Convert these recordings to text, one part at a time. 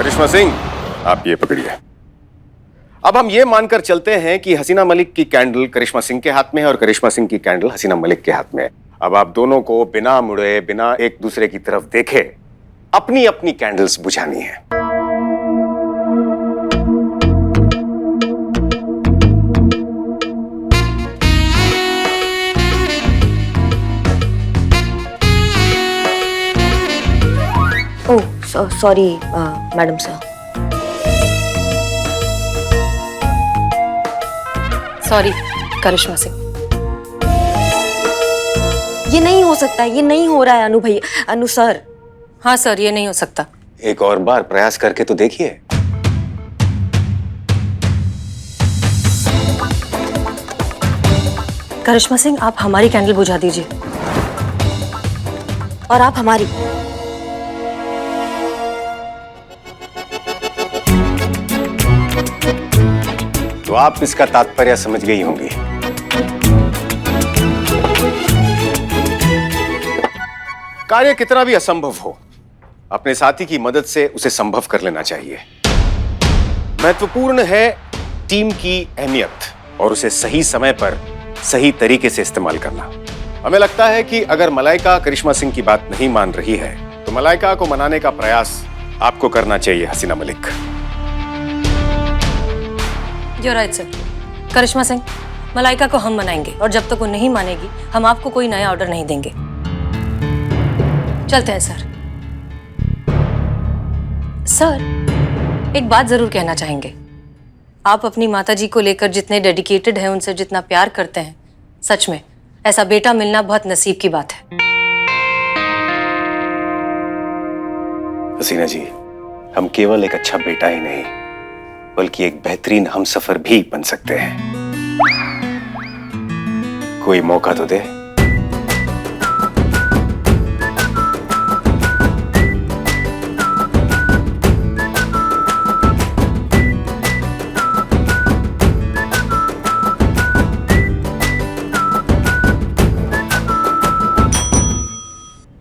करिश्मा सिंह, आप ये पकड़िए। अब हम ये मानकर चलते हैं कि हसीना मलिक की कैंडल करिश्मा सिंह के हाथ में है और करिश्मा सिंह की कैंडल हसीना मलिक के हाथ में है। अब आप दोनों को बिना मुड़े, बिना एक दूसरे की तरफ देखे अपनी अपनी कैंडल्स बुझानी है। Oh sorry madam sir. Sorry Karishma Singh. ये नहीं हो सकता, ये नहीं हो रहा है अनु भैया, अनु सर। हाँ सर, ये नहीं हो सकता। एक और बार प्रयास करके तो देखिए। करिश्मा सिंह, आप हमारी कैंडल बुझा दीजिए। और आप हमारी। तो आप इसका तात्पर्य समझ गई होंगी। कार्य कितना भी असंभव हो, अपने साथी की मदद से उसे संभव कर लेना चाहिए। महत्वपूर्ण है टीम की अहमियत और उसे सही समय पर सही तरीके से इस्तेमाल करना। हमें लगता है कि अगर मलाइका करिश्मा सिंह की बात नहीं मान रही है तो मलाइका को मनाने का प्रयास आपको करना चाहिए Hasina Malik. You're right, sir. Karishma Singh, Malaika को हम मनाएंगे और जब तक वो नहीं मानेगी हम आपको कोई नया ऑर्डर नहीं देंगे। चलते हैं सर। सर, एक बात जरूर कहना चाहेंगे। आप अपनी माताजी को लेकर जितने डेडिकेटेड हैं, उनसे जितना प्यार करते हैं, सच में ऐसा बेटा मिलना बहुत नसीब की बात है। हसीना जी, हम केवल एक अच्छा बेटा ही नहीं बल्कि एक बेहतरीन हमसफर भी बन सकते हैं। कोई मौका तो दे।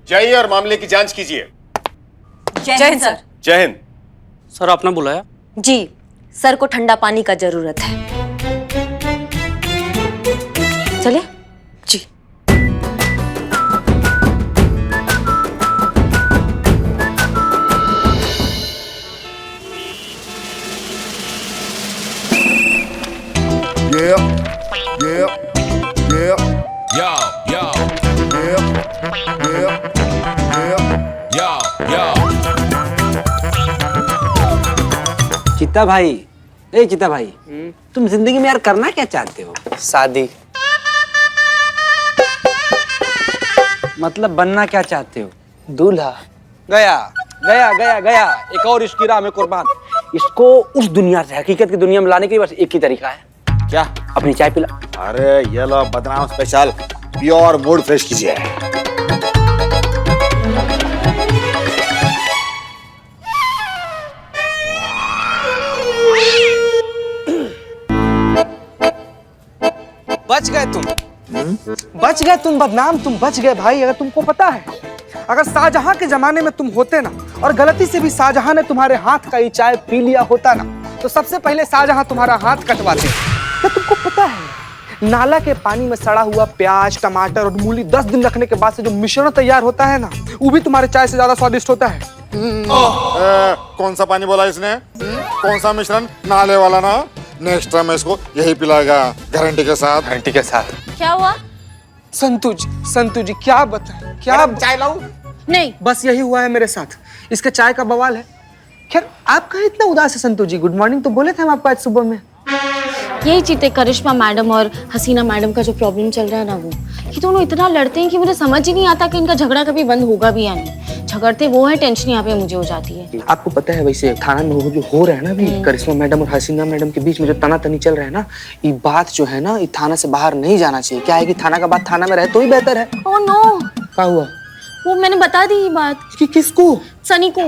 जाइए और मामले की जांच कीजिए। जय हिंद सर। जय हिंद। सर, आपने बुलाया? जी, सर को ठंडा पानी का जरूरत है। चलिए। जी। चित्ता भाई, ए चित्ता भाई, तुम जिंदगी में यार करना क्या चाहते हो? शादी। मतलब बनना क्या चाहते हो? दूल्हा। गया गया गया गया, एक और इसकी राह में कुर्बान। इसको उस दुनिया से हकीकत की दुनिया में लाने के लिए बस एक ही तरीका है। क्या? अपनी चाय पिला। अरे ये लो बदनाम स्पेशल, प्योर मूड फ्रेश कीजिए। बच गए तुम। बच गए तुम बदनाम, तुम बच गए भाई। अगर तुमको पता है, अगर शाहजहां के जमाने में तुम होते ना और गलती से भी शाहजहां ने तुम्हारे हाथ का ये चाय पी लिया होता ना, तो सबसे पहले शाहजहां तुम्हारा हाथ कटवाते। क्या तुमको पता है, नाला के पानी में सड़ा हुआ प्याज, टमाटर और मूली 10 दिन रखने के बाद से जो मिश्रण तैयार होता है ना, वो भी तुम्हारे चाय से ज्यादा स्वादिष्ट होता है। कौन सा पानी बोला इसने? कौन सा मिश्रण? नाले वाला ना। नेक्स्ट टाइम इसको यही पिलाएगा, गारंटी के साथ। घंटी के साथ। क्या हुआ? संतु जी क्या बताएं? क्या चाय लाऊं? नहीं। बस यही हुआ है मेरे साथ। इसके चाय का बवाल है। खैर, आप कहाँ इतना उदास है संतु जी? गुड मॉर्निंग तो बोले थे हम आपको आज सुबह में। यही चीते करिश्मा मैडम और हसीना मैडम का जो प्रॉब्लम चल रहा है ना, वो ये दोनों इतना लड़ते हैं कि मुझे समझ ही नहीं आता कि इनका झगड़ा कभी बंद होगा भी या नहीं। झगड़ते वो है, टेंशन यहाँ पे मुझे हो जाती है। आपको पता है वैसे थाना में वो जो हो रहा है ना अभी, करिश्मा मैडम और हसीना मैडम के बीच में जो तनातनी चल रहा है ना, ये बात जो है ना, ये थाना से बाहर नहीं जाना चाहिए। क्या है कि थाना का बात थाना में रहे तो ही बेहतर है। Oh no. क्या हुआ? वो मैंने बता दी ये बात। कि किसको? सनी को।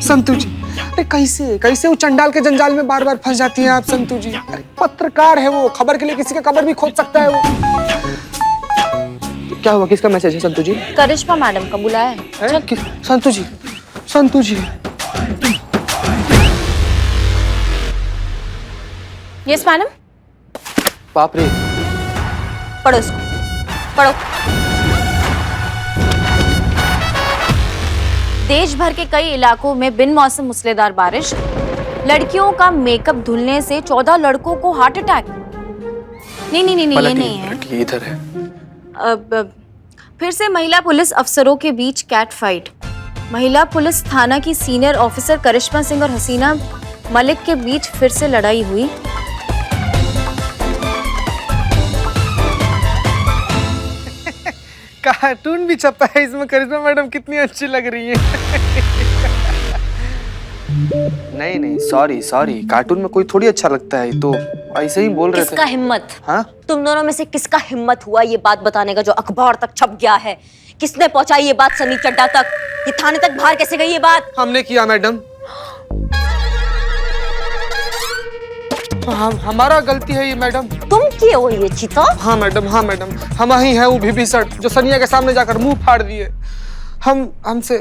संतु जी, अरे कैसे कैसे वो चंडाल के जंजाल में बार बार फंस जाती हैं आप संतु जी? अरे पत्रकार है वो, खबर के लिए किसी का कबर भी खोद सकता है वो। क्या हुआ? किसका मैसेज है संतु जी? करिश्मा मैडम का बुलाया है। संतु जी, संतु जी, यस मैडम। बाप रे। पढ़ो इसको, पढ़ो। देश भर के कई इलाकों में बिन मौसम मूसलाधार बारिश, लड़कियों का मेकअप धुलने से 14 लड़कों को हार्ट अटैक। नहीं नहीं नहीं, नहीं ये नहीं है, ये इधर है। अब फिर से महिला पुलिस अफसरों के बीच कैट फाइट। महिला पुलिस थाना की सीनियर ऑफिसर करिश्मा सिंह और हसीना मलिक के बीच फिर से लड़ाई हुई। कार्टून भी छपा है इसमें, करिश्मा मैडम कितनी अच्छी लग रही है। नहीं नहीं, सॉरी सॉरी, कार्टून में कोई थोड़ी अच्छा लगता है, तो ऐसे ही बोल रहे थे। किसका हिम्मत? हाँ? तुम दोनों में से किसका हिम्मत हुआ ये बात बताने का जो अखबार तक छप गया है? किसने पहुंचाई ये बात सनी चड्डा तक? ये थाने तक बाहर कैसे गई ये बात? हमने किया मैडम। हमारा गलती है ये मैडम। तुम किए हो ये चीता? हाँ मैडम, हाँ मैडम, हम ही हैं वो विभीषण जो सनिया के सामने जाकर मुंह फाड़ दिए। हमसे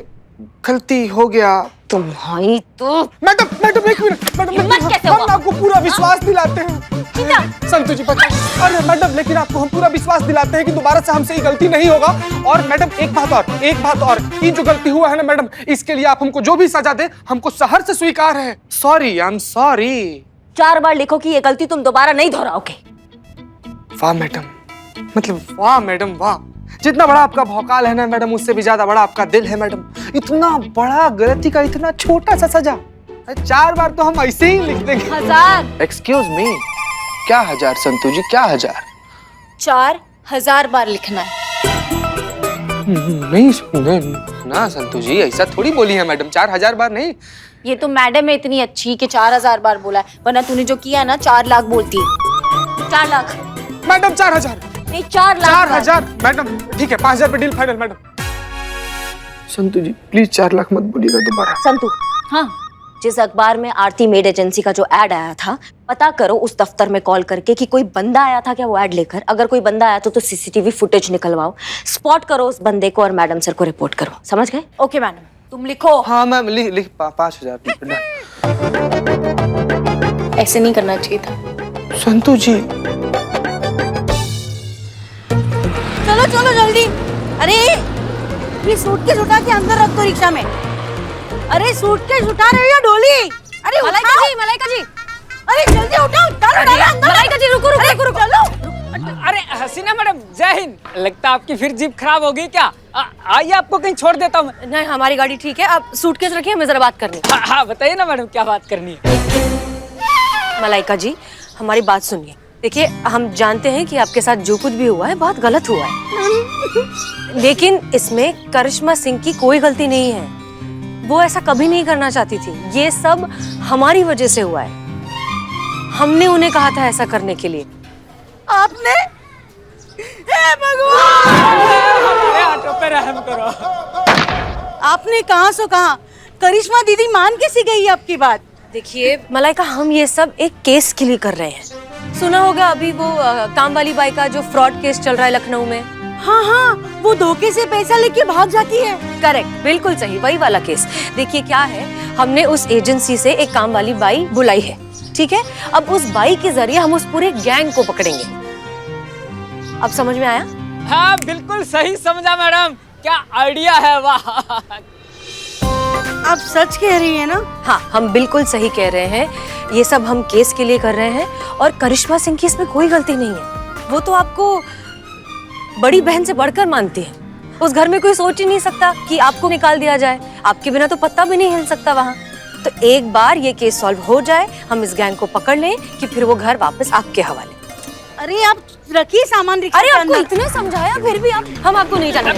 गलती हो गया। तुम्हारी तो मैडम मैडम एक मिनट मैडम, हिम्मत कैसे हुआ? हम आपको पूरा विश्वास दिलाते हैं। संतु जी बता। अरे मैडम, लेकिन आपको हम पूरा विश्वास दिलाते हैं कि दोबारा से हमसे ये गलती नहीं होगा। और मैडम एक बात और, ये जो गलती हुआ है ना मैडम, इसके लिए आप हमको जो भी सजा दे हमको सहर से स्वीकार है। Sorry, I am sorry. 4 बार लिखो कि ये गलती तुम दोबारा नहीं दोहराओगे। वाह मैडम, मतलब वाह मैडम वाह। जितना बड़ा आपका भौकाल है ना मैडम, उससे भी ज्यादा बड़ा आपका दिल है मैडम। इतना बड़ा गलती का इतना छोटा सा सजा। 4 बार तो हम ऐसे ही लिख देंगे। 1000। एक्सक्यूज मी, क्या 1000 संतु जी, क्या 1000? 4000 बार लिखना है। नहीं ना संतु जी, ऐसा थोड़ी बोली है मैडम, 4000 बार नहीं। ये तो मैडम है इतनी अच्छी कि 4000 बार बोला है, वरना तूने जो किया ना 4 लाख बोलती। 4 लाख मैडम 4000 नहीं, 4 लाख 4000 मैडम। ठीक है, 5000 पे deal final madam. Santu ji please 4 lakh मत बोलिएगा दोबारा। संतु, हाँ जिस अखबार में आरती मेड एजेंसी का जो एड आया था, पता करो उस दफ्तर में कॉल करके कि कोई बंदा आया था क्या वो एड लेकर। अगर कोई बंदा आया तो सीसीटीवी फुटेज निकलवाओ, स्पॉट करो उस बंदे को और मैडम सर को रिपोर्ट करो। समझ गए? ओके मैडम, तुम लिखो। हाँ मैम, लिख 5000। ऐसे नहीं करना चाहिए था। संतु जी चलो चलो जल्दी। अरे ये सूटकेस उठा के अंदर रख दो रिक्शा में। अरे सूटकेस उठा रहे हो या डोली? अरे मलाइका जी। अरे जल्दी उठाओ, डालो अंदर। मलाइका जी रुको रुको रुको चलो। अरे हसीना मैडम जय हिंद। लगता है आपकी फिर जीप खराब हो गई क्या? आइए आपको कहीं छोड़ देता हूँ। नहीं, हमारी गाड़ी ठीक है। आप सूटकेस रखिए, हमें जरा बात करनी है। हाँ बताइए ना मैडम, क्या बात करनी है? मलाइका जी, हमारी बात सुनिए। देखिए, हम जानते हैं कि आपके साथ जो कुछ भी हुआ है बहुत गलत हुआ है, लेकिन इसमें करिश्मा सिंह की कोई गलती नहीं है। वो ऐसा कभी नहीं करना चाहती थी। ये सब हमारी वजह से हुआ है। हमने उन्हें कहा था ऐसा करने के लिए। आपने? हे भगवान! ऑटो पे रहम करो। आपने कहाँ सो कहा? करिश्मा दीदी मान कैसी गई आपकी बात? देखिए मलाइका, हम ये सब एक केस के लिए कर रहे हैं। सुना होगा अभी वो काम वाली बाई का जो फ्रॉड केस चल रहा है लखनऊ में। हाँ हाँ, वो धोखे से पैसा लेके भाग जाती है। करेक्ट, बिल्कुल सही, वही वाला केस। देखिए क्या है, हमने उस एजेंसी से एक काम वाली बाई बुलाई है, ठीक है? अब उस बाई के जरिए हम उस पूरे गैंग को पकड़ेंगे। अब समझ में आया? हाँ बिल्कुल सही समझा मैडम, क्या आइडिया है, वाह। आप सच कह रही है ना? हाँ, हम बिल्कुल सही कह रहे हैं। ये सब हम केस के लिए कर रहे हैं और करिश्मा सिंह की इसमें कोई गलती नहीं है। वो तो आपको बड़ी बहन से बढ़कर मानती है। उस घर में कोई सोच ही नहीं सकता कि आपको निकाल दिया जाए। आपके बिना तो पत्ता भी नहीं हिल सकता वहाँ। तो एक बार ये केस सॉल्व हो जाए, हम इस गैंग को पकड़ लें कि फिर वो घर वापस आपके हवाले। अरे आप रखिए सामान रिक्शा अरे के आपको अंदर। इतने समझाया फिर भी हम आपको नहीं जाने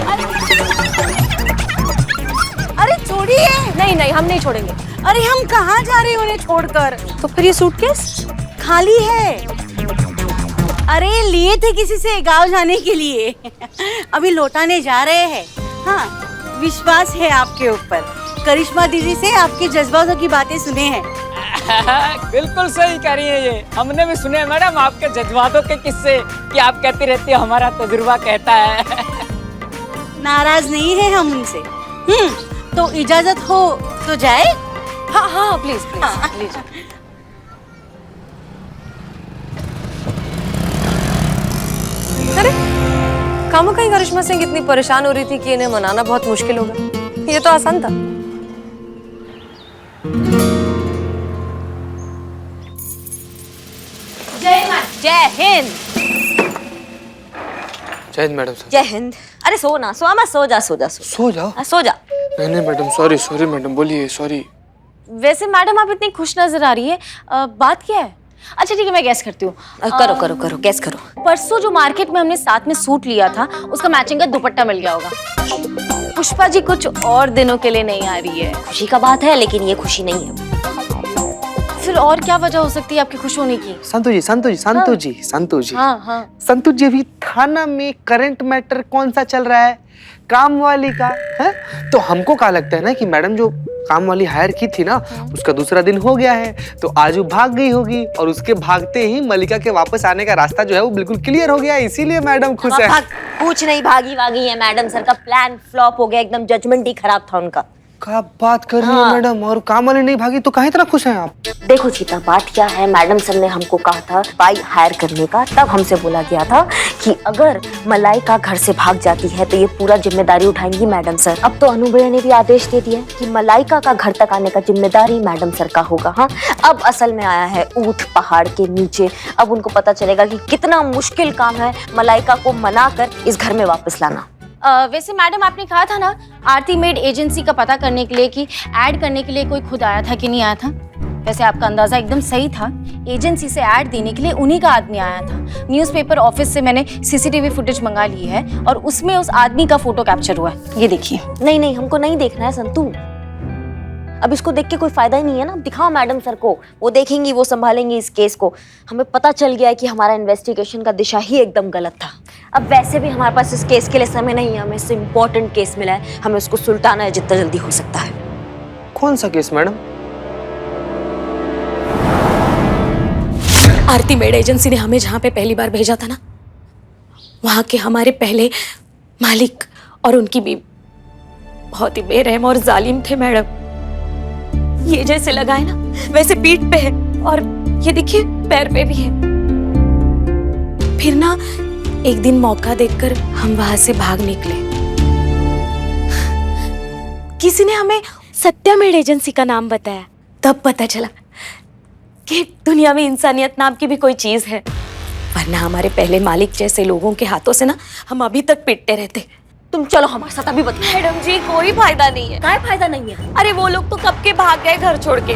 अरे छोड़िए। नहीं नहीं, हम नहीं छोड़ेंगे। अरे हम कहाँ जा रहे हैं उन्हें छोड़कर? तो फिर ये सूटकेस खाली है। अरे लिए थे किसी से गांव जाने के लिए, अभी लौटाने जा रहे हैं। हाँ, विश्वास है आपके ऊपर। करिश्मा दीदी से आपके जज्बातों की बातें सुने हैं। बिल्कुल सही कह रही है ये। हमने भी सुने मैडम आपके जज्बातों के किस्से, कि आप कहती रहती है हमारा तजुर्बा कहता है। नाराज नहीं है हम उनसे। तो इजाजत हो तो जाए? हाँ हाँ, प्लीज प्लीज प्लीज। खामखा ही करिश्मा सिंह इतनी परेशान हो रही थी कि इन्हें मनाना बहुत मुश्किल होगा। ये तो आसान था। जय हिंद। जय हिंद मैडम। जय हिंद। अरे सो ना, सो मत, सो जा सो जा सो सो जाओ। सो जा। नहीं मैडम, सॉरी सॉरी मैडम, बोलिए सॉरी। वैसे मैडम आप इतनी खुश नजर आ रही है, बात क्या है? अच्छा ठीक है, मैं गैस करती हूँ। करो करो करो, गैस करो। परसों जो मार्केट में हमने साथ में सूट लिया था, उसका मैचिंग का दुपट्टा मिल गया होगा। पुष्पा जी कुछ और दिनों के लिए नहीं आ रही है। खुशी का बात है, लेकिन ये खुशी नहीं है। फिर और क्या वजह हो सकती है आपके खुश होने की? संतु जी, संतु जी, संतु जी, संतु जी। हाँ हाँ। संतु जी, अभी थाना में करंट मैटर कौन सा चल रहा है? काम वाली का है। तो हमको क्या लगता है ना कि मैडम जो काम वाली हायर की थी ना, उसका दूसरा दिन हो गया है, तो आज वो भाग गई होगी और उसके भागते ही मलिका के वापस आने का रास्ता जो है वो बिल्कुल क्लियर हो गया है, इसीलिए मैडम खुश है। कुछ नहीं भागी वागी है मैडम सर का प्लान फ्लॉप हो गया, एकदम जजमेंट ही खराब था उनका। क्या बात कर रही है मैडम? और काम वाली नहीं भागी तो कहाँ इतना खुश हैं आप? देखो सीता, बात क्या है, मैडम सर ने हमको कहा था बाई हायर करने का, तब हमसे बोला गया था कि अगर मलाइका घर से भाग जाती है तो ये पूरा जिम्मेदारी उठाएंगी मैडम सर। अब तो अनु भैया ने भी आदेश दे दिया कि मलाइका का घर तक आने का जिम्मेदारी मैडम सर का होगा। हाँ, अब असल में आया है ऊंट पहाड़ के नीचे। अब उनको पता चलेगा कि कितना मुश्किल काम है मलाइका को मनाकर इस घर में वापस लाना। वैसे मैडम आपने कहा था ना आरती मेड एजेंसी का पता करने के लिए कि ऐड करने के लिए कोई खुद आया था कि नहीं आया था। वैसे आपका अंदाजा एकदम सही था, एजेंसी से ऐड देने के लिए उन्हीं का आदमी आया था। न्यूज़पेपर ऑफिस से मैंने सीसीटीवी फुटेज मंगा ली है और उसमें उस आदमी का फोटो कैप्चर हुआ है, ये देखिए। नहीं नहीं, हमको नहीं देखना है संतू, अब इसको देख के कोई फायदा ही नहीं है ना। दिखाओ मैडम सर को, वो देखेंगी, वो संभालेंगी इस केस को। हमें पता चल गया है कि हमारा इन्वेस्टिगेशन का दिशा ही एकदम गलत था। अब वैसे भी हमारे पास इस केस के लिए समय नहीं है, हमें इससे इम्पोर्टेंट केस मिला है, हमें उसको सुलटाना है जितना जल्दी हो सकता है। कौन सा केस मैडम? आरती मेड एजेंसी ने हमें जहाँ पे पहली बार भेजा था ना, वहाँ के हमारे पहले मालिक और उनकी बीवी बहुत ही बेरहम और जालिम थे मैडम। ये जैसे लगा है ना वैसे पीठ पे है और ये देखिए पैर पे भी है। फिर ना एक दिन मौका देखकर हम वहां से भाग निकले। किसी ने हमें सत्या मेड एजेंसी का नाम बताया, तब पता चला कि दुनिया में इंसानियत नाम की भी कोई चीज है, वरना हमारे पहले मालिक जैसे लोगों के हाथों से ना हम अभी तक पिटते रहते। तुम चलो हमारे साथ अभी बताओ। मैडम जी कोई फायदा नहीं है। क्या फायदा नहीं है? अरे वो लोग तो कब के भाग गए घर छोड़ के।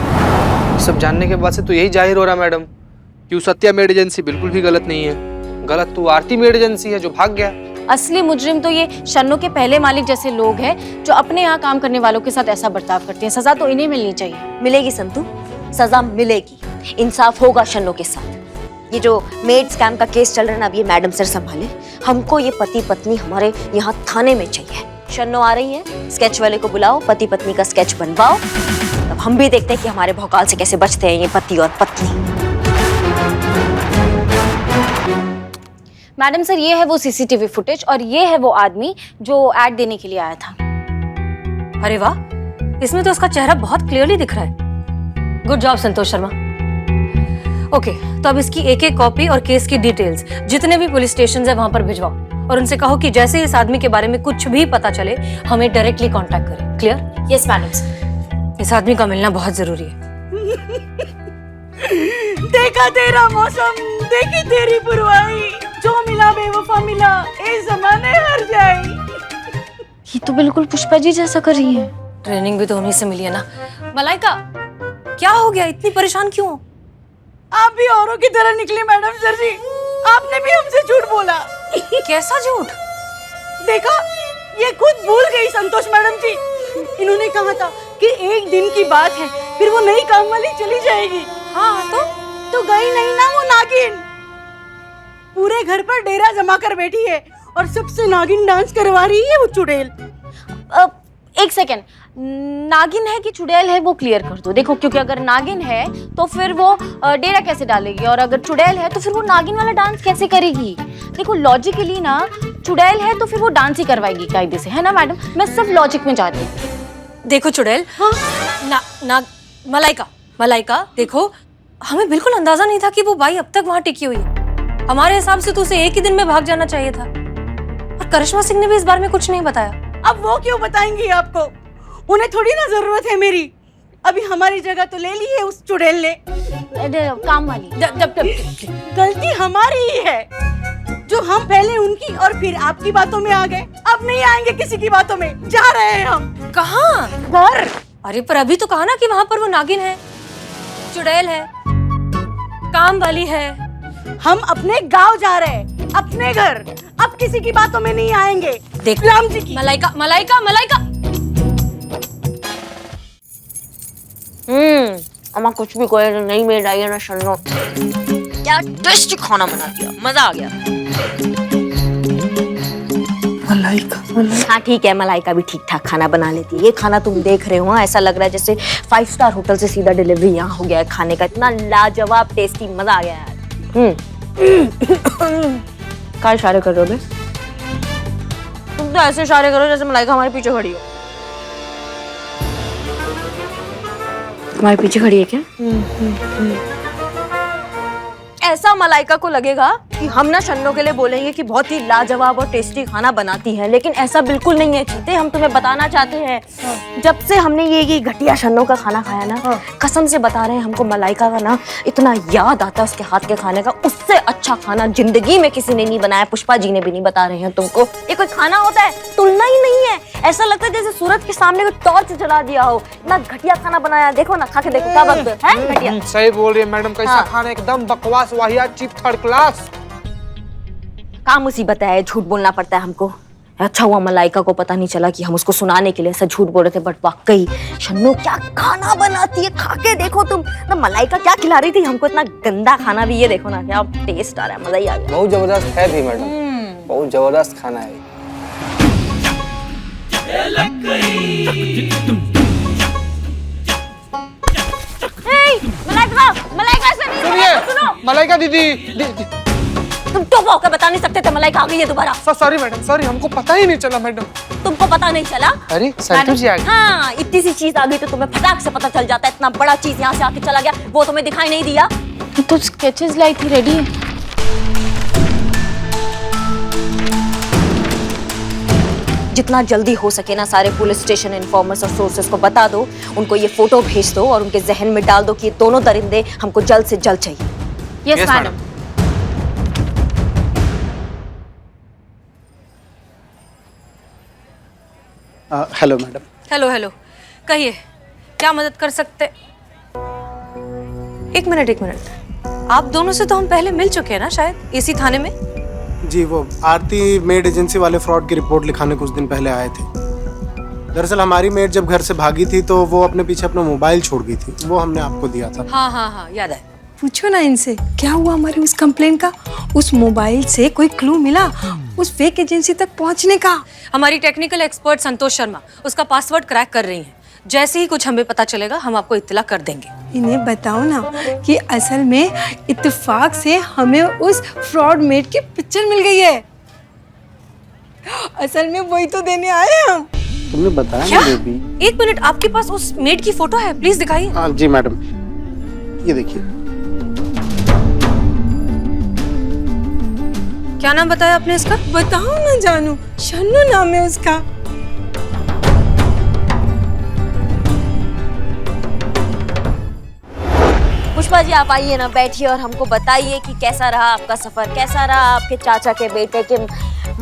सब जानने के बाद से तो यही जाहिर हो रहा मैडम कि सत्या मेड एजेंसी बिल्कुल भी गलत नहीं है। गलत तो आरती मेड एजेंसी है जो भाग गया। असली मुजरिम तो ये शन्नो के पहले मालिक जैसे लोग हैं जो अपने यहाँ काम करने वालों के साथ ऐसा बर्ताव करते हैं। सजा तो इन्हें मिलनी चाहिए। मिलेगी संतू, सजा मिलेगी, इंसाफ होगा शन्नो के साथ। ये जो मेड स्कैम का केस चल रहा है ना, अब ये मैडम सर संभाले। हमको ये पति पत्नी हमारे यहाँ थाने में चाहिए। शन्नो आ रही है, स्केच वाले को बुलाओ, पति पत्नी का स्केच बनवाओ, तब हम भी देखते हैं कि हमारे भौकाल से कैसे बचते हैं ये पति और पत्नी। मैडम सर ये है वो सीसीटीवी फुटेज और ये है वो आदमी जो ऐड देने के लिए आया था। अरे वाह, इसमें तो उसका चेहरा बहुत क्लियरली दिख रहा है। Good job Santosh Sharma. Okay, तो अब इसकी एक एक कॉपी और केस की डिटेल्स जितने भी पुलिस स्टेशन है वहां पर भिजवाओ और उनसे कहो कि जैसे इस आदमी के बारे में कुछ भी पता चले हमें डायरेक्टली कांटेक्ट करें। क्लियर? Yes madam sir. इस आदमी का मिलना बहुत जरूरी है। देखा तेरा मौसम, देखी तेरी पुरवाई, जो मिला बेवफा मिला, ए ज़माने हार जाए। ये तो बिल्कुल पुष्पा जी जैसा कर रही है। ट्रेनिंग भी तो उन्हीं से मिली है ना। मलाइका, क्या हो गया, इतनी परेशान क्यों हो? आप भी औरों की तरह निकली मैडम सर जी, आपने भी हमसे झूठ बोला। कैसा झूठ? देखा, ये खुद भूल गई संतोष मैडम जी। इन्होंने कहा था कि एक दिन की बात है, फिर वो नई काम वाली चली जाएगी। हाँ तो गई नहीं ना वो नागिन। पूरे घर पर डेरा जमा कर बैठी है और सबसे नागिन डांस करवा रही है वो चुड़ैल। एक सेकेंड, नागिन है कि चुड़ैल है वो क्लियर कर दो। देखो, क्योंकि अगर नागिन है तो फिर वो डेरा कैसे डालेगी और अगर चुड़ैल है तो फिर वो नागिन वाला डांस कैसे करेगी। देखो लॉजिकली ना, चुड़ैल है तो फिर वो डांस ही करवाएगी कायदे से, है ना मैडम? मैं सब लॉजिक में जाती हूँ। देखो चुड़ैल, हाँ? मलाइका देखो, हमें बिल्कुल अंदाजा नहीं था कि वो बाई अब तक वहां टिकी हुई है। हमारे हिसाब से तो उसे एक ही दिन में भाग जाना चाहिए था। और करिश्मा सिंह ने भी इस बारे में कुछ नहीं बताया। अब वो क्यों बताएंगी आपको? उन्हें थोड़ी ना जरूरत है मेरी। अभी हमारी जगह तो ले ली है उस चुड़ैल ने। काम वाली। गलती हमारी ही है जो हम पहले उनकी और फिर आपकी बातों में आ गए। अब नहीं आएंगे किसी की बातों में। जा रहे हैं हम। कहाँ? घर। अरे पर अभी तो कहा ना कि वहाँ पर वो नागिन है, चुड़ैल है, काम वाली है। हम अपने गांव जा रहे हैं, अपने घर। अब किसी की बातों में नहीं आएंगे। देख राम जी की। मलाइका मलाइका मलाइका। अम्मा कुछ भी कोई नहीं मेड आई है ना शन्नो, क्या टेस्टी खाना बना दिया, मजा आ गया। मलाइका हाँ ठीक है, मलाइका भी ठीक ठाक खाना बना लेती है। ये खाना तुम देख रहे हो, ऐसा लग रहा है जैसे 5 स्टार होटल से सीधा डिलीवरी यहाँ हो गया है खाने का। इतना लाजवाब टेस्टी, मजा आ गया यार। क्या इशारे कर रहे हो बे? तुम तो ऐसे इशारे करो जैसे मलाइका हमारे पीछे खड़ी हो। हमारे पीछे खड़ी है क्या? ऐसा मलाइका को लगेगा कि हम ना शन्नो के लिए बोलेंगे कि बहुत ही लाजवाब और टेस्टी खाना बनाती है, लेकिन ऐसा बिल्कुल नहीं है चीते। हम तुम्हें बताना चाहते हैं, जब से हमने ये घटिया शन्नो का खाना खाया ना, कसम से बता रहे हैं, हमको मलाइका का ना इतना याद आता है उसके हाथ के खाने का। उससे अच्छा खाना जिंदगी में किसी ने नहीं बनाया, पुष्पा जी ने भी नहीं। बता रहे हैं तुमको, ये कोई खाना होता है? तुलना ही नहीं है। ऐसा लगता है जैसे सूरज के सामने कोई टॉर्च जला दिया हो। इतना घटिया खाना बनाया, देखो ना, खा के देखो क्या बात है। घटिया। सही बोल रही है मैडम, कैसा खाना, एकदम बकवास, वाहियात, चीप, थर्ड क्लास। क्या मुसीबत है, झूठ बोलना पड़ता है हमको। अच्छा हुआ मलाइका को पता नहीं चला कि हम उसको सुनाने के लिए ऐसा झूठ बोल रहे थे। बट वाकई शन्नो क्या खाना बनाती है, खा के देखो तुम ना। मलाइका क्या खिला रही थी हमको, इतना गंदा खाना भी। ये देखो ना क्या टेस्ट आ रहा है, मजा ही आ गया। बहुत जबरदस्त है भी मैडम, बहुत जबरदस्त खाना है। मलाइका, मलाइका ऐसे नहीं, सुनो। मलाइका दीदी, तुम टोप होकर बता नहीं सकते थे मलाइका आ गई है दोबारा? सॉरी मैडम, सॉरी, हमको पता ही नहीं चला मैडम। तुमको पता नहीं चला? अरे संतू जी आ गए। हाँ, इतनी सी चीज आ गई तो तुम्हें फटाक से पता चल जाता है। इतना बड़ा चीज यहाँ से आके चला गया, वो तुम्हें दिखाई नहीं दिया? तो स्केचेस लाई थी, रेडी है। जितना जल्दी हो सके ना सारे पुलिस स्टेशन इन्फॉर्मर्स और सोर्सेस को बता दो, उनको ये फोटो भेज दो और उनके जहन में डाल दो कि ये दोनों दरिंदे हमको जल्द से जल्द चाहिए। Yes madam. Hello madam. Hello hello, कहिए क्या मदद कर सकते? एक मिनट, आप दोनों से तो हम पहले मिल चुके हैं ना शायद, इसी थाने में। जी, वो आरती मेड एजेंसी वाले फ्रॉड की रिपोर्ट लिखाने कुछ दिन पहले आए थे। दरअसल हमारी मेड जब घर से भागी थी तो वो अपने पीछे अपना मोबाइल छोड़ गई थी, वो हमने आपको दिया था। हाँ याद है। पूछो ना इनसे क्या हुआ हमारी उस कंप्लेन का। उस मोबाइल से कोई क्लू मिला उस फेक एजेंसी तक पहुंचने का? हमारी टेक्निकल एक्सपर्ट संतोष शर्मा उसका पासवर्ड क्रैक कर रही हैं। जैसे ही कुछ हमें पता चलेगा हम आपको इत्तला कर देंगे। इन्हें बताओ ना कि असल में इत्तेफाक से हमें उस फ्रॉड मेड की पिक्चर मिल गई है। असल में वही तो देने आए हम। तुमने बताया क्या? ना बेबी। एक मिनट, आपके पास उस मेड की फोटो है? प्लीज दिखाइए। हाँ जी मैडम, ये देखिए। क्या नाम बताया आपने इसका? बताओ ना जानू, शन्नू नाम है उसका। पुष्पा जी आप आइए ना, बैठिए और हमको बताइए कि कैसा रहा आपका सफर, कैसा रहा आपके चाचा के बेटे के,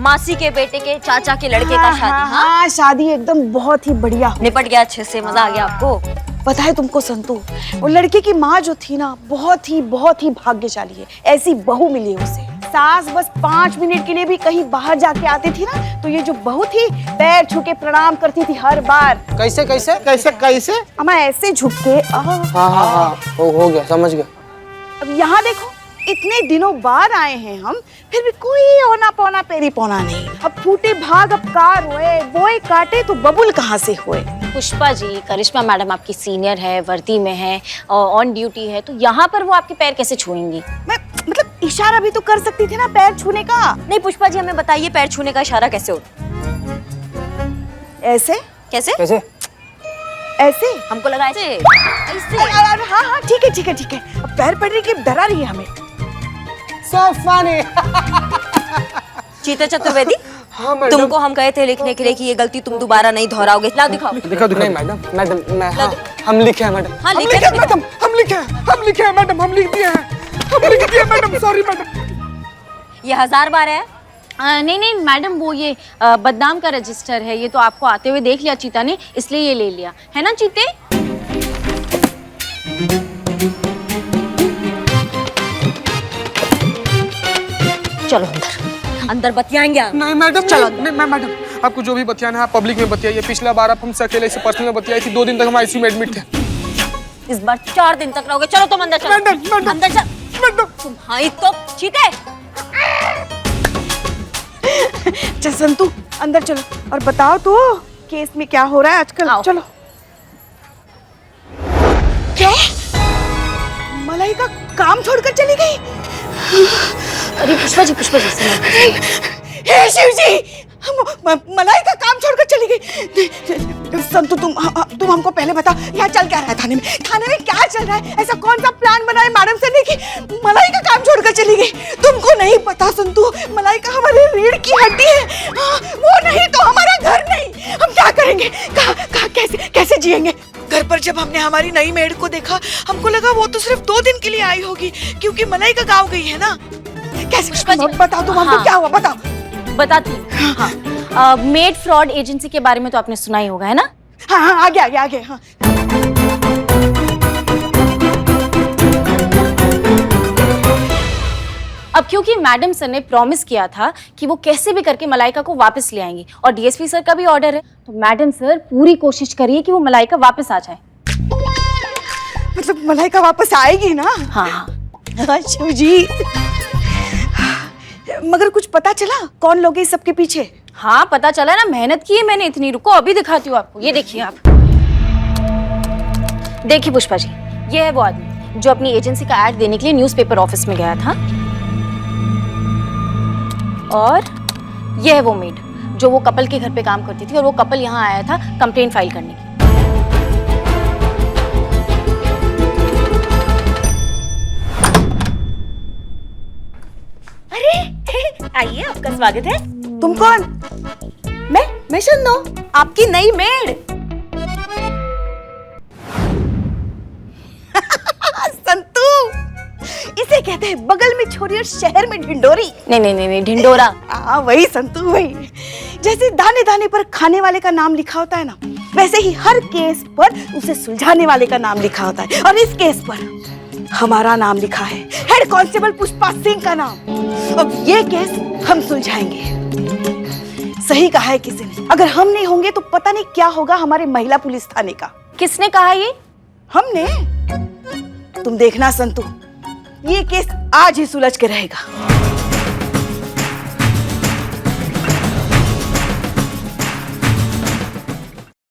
मासी के बेटे के चाचा के लड़के का शादी। हाँ, शादी एकदम बहुत ही बढ़िया निपट गया अच्छे से, मजा आ गया आपको? पता है तुमको संतू, वो लड़के की माँ जो थी ना, बहुत ही भाग्यशाली है। ऐसी बहू मिली है उसे। सास बस 5 मिनट के लिए भी कहीं बाहर जाके आती थी ना, तो ये जो बहू थी पैर छू के प्रणाम करती थी हर बार। कैसे कैसे कैसे कैसे? अम्मा ऐसे झुक के हाँ, हो गया, समझ गया। अब यहाँ देखो, इतने दिनों बाद आए हैं हम, फिर भी कोई औना पौना पेरी पौना नहीं। अब फूटे भाग अब कार हुए, बोए काटे तो बबुल कहाँ से हुए। पुष्पा जी, करिश्मा मैडम आपकी सीनियर है, वर्दी में है और ऑन ड्यूटी है, तो यहाँ पर वो आपके पैर कैसे छुएंगी? मैं मतलब इशारा भी तो कर सकती थी ना पैर छूने का। नहीं पुष्पा जी, हमें बताइए पैर छूने का इशारा कैसे होता? ऐसे? कैसे? कैसे? ऐसे? हमको लगा ऐसे। ऐसे। हाँ ठीक है। अब पैर पड़ने की डरा रही है हमें। So funny। चीता चतुर्वेदी, हाँ मैडम। तुमको हम कहे थे लिखने के लिए कि ये गलती तुम दोबारा नहीं दोहराओगे। लाओ दिखाओ। दिखा दिखा। नहीं मैडम मैं हाँ, हम लिखे हैं मैडम। हाँ हम लिखे लिखे हैं हैं मैडम, हम लिखे हैं, हम लिखे हैं मैडम, हम लिख दिए हैं, हम लिख दिए मैडम, सॉरी मैडम। ये 1000 बार है। नहीं नहीं मैडम, वो ये बदनाम का रजिस्टर है, ये तो आपको आते हुए देख लिया चीता ने, इसलिए ये ले लिया है ना चीते। चलो अंदर, अंदर बतियाएंगे आप। नहीं मैडम, चलो नहीं मैडम, आपको जो भी बतियाना है आप पब्लिक में बतियाइए। पिछला बार आप हमसे अकेले से पर्सनल में बतियाई थी, 2 दिन तक हम आईसीयू में एडमिट थे। इस बार 4 दिन तक रहोगे। चलो तुम अंदर चलो। मैडम, अंदर चल। मैडम। तुम्हारी तो चीते। चल संतू अंदर चलो और बताओ तो केस में क्या हो रहा है आजकल। आओ। चलो। क्या मलाइका काम छोड़कर चली गई? अरे पुष्पा जी हे शिव जी, मलाइका काम छोड़कर चली गई। संतू तुम हमको पहले बता, यहाँ चल क्या रहा है थाने में? थाने में क्या चल रहा है? ऐसा कौन सा प्लान बना है मैडम सर ने कि मलाइका काम छोड़कर चली गई? तुमको नहीं पता संतू, मलाइका हमारे रीढ़ की हड्डी है। वो नहीं तो हमारा घर नहीं। हम क्या करेंगे? कहाँ कैसे जिएंगे? घर पर जब हमने हमारी नई मेड को देखा, हमको लगा वो तो सिर्फ 2 दिन के लिए आई होगी, क्योंकि मलाइका गाँव गई है ना। कैसे बताओ तुम हमको, क्या हुआ बताओ। बताती हूँ। हाँ, मेड फ्रॉड एजेंसी के बारे में तो आपने सुना ही होगा, है ना? हाँ आगे हाँ। अब क्योंकि मैडम सर ने प्रॉमिस किया था कि वो कैसे भी करके मलाइका को वापस ले आएंगी और डीएसपी सर का भी ऑर्डर है, तो मैडम सर पूरी कोशिश करिए कि वो मलाइका वापस आ जाए। मतलब मलाइका वापस आएगी ना? हाँ। शिव जी, मगर कुछ पता चला कौन लोग हैं इस सबके पीछे? हाँ पता चला ना, मेहनत की है मैंने इतनी। रुको अभी दिखाती हूँ आपको, ये देखिए आप। देखिए पुष्पा जी, ये है वो आदमी जो अपनी एजेंसी का एड देने के लिए न्यूज़पेपर ऑफिस में गया था, और ये है वो मेड जो वो कपल के घर पे काम करती थी, और वो कपल यहाँ आया था कंप्लेंट फाइल करने की। अरे आइए, आपका स्वागत है। तुम कौन? मैं शन्नो, आपकी नई मेड। संतू, इसे कहते हैं बगल में छोरी और शहर में ढिंडोरी। नहीं ढिंडोरा। वही संतू, वही। जैसे दाने दाने पर खाने वाले का नाम लिखा होता है ना, वैसे ही हर केस पर उसे सुलझाने वाले का नाम लिखा होता है, और इस केस पर हमारा नाम लिखा है, हेड कांस्टेबल पुष्पा सिंह का नाम। अब ये केस हम सुलझाएंगे। सही कहा है किसी ने, अगर हम नहीं होंगे तो पता नहीं क्या होगा हमारे महिला पुलिस थाने का। किसने कहा ये? हमने। तुम देखना संतू, ये केस आज ही सुलझ के रहेगा।